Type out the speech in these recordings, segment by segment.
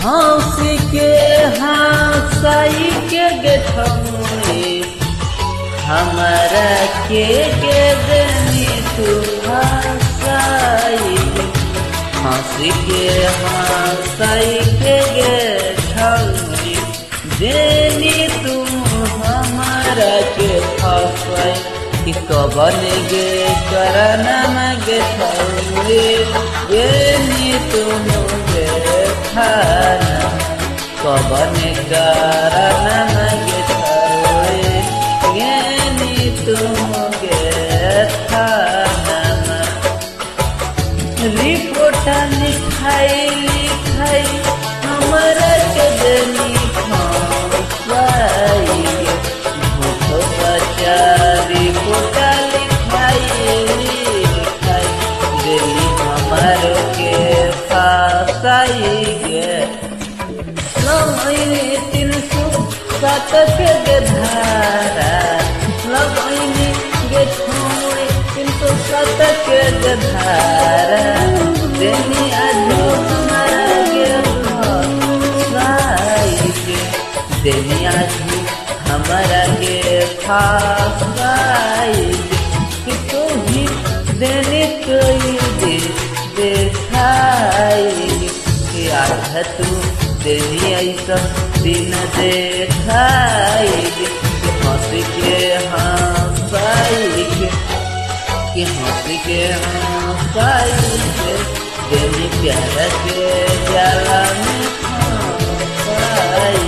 हंसी के हंसाई के गेठौए हमारा के देनी तू हंसाई हंसी के हंसाई के गेठौए देनी तू हमारा के हंसाई कि कबन गे करना मगे थौए देनी तुम गे खाना कबन करना मगे थौए देनी तुम गे खाना रिपोर्ट लिखाई हमारा के देनी खाई रिपोर्ट लिखाई दिल्ली हमारो के फासाई गे 307 के धारा लगैनी गे 307 के धारा दिल्ली आजू हमारा गे फासाई गे दिल्ली आजू हमारा के फासाई कि तू ही देने कोई देखाई कि आज तू देनी ऐसा दिन देखाई कि हंसी के हंसाई कि हंसी के हंसाई देनी प्यार के जाला में हंसाई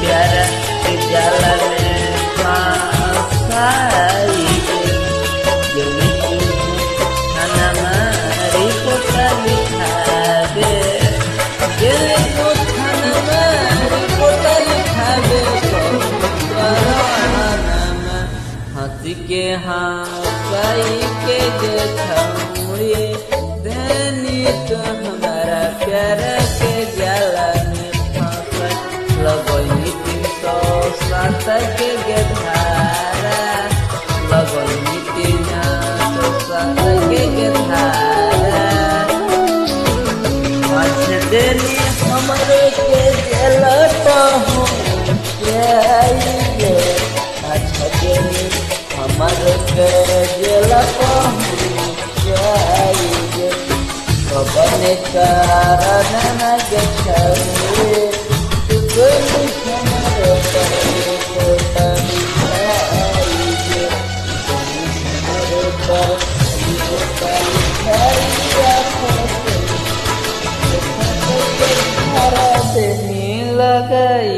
प्यारा के जाला में फासाई जल्दी खाना मारी पोता लिखा दे जल्दी खाना मारी पोता लिखा दे हंसी के हंसाई के गेठौए देनी तो हमारा प्यारा के जाला में लगैनी 307 के धारा लगैनी 307 के धारा अच्छे देनी हमारे के जलत हो जाइए अच्छे देनी हमारे के जलत हो जाइए कबन कारण न गछे लगाई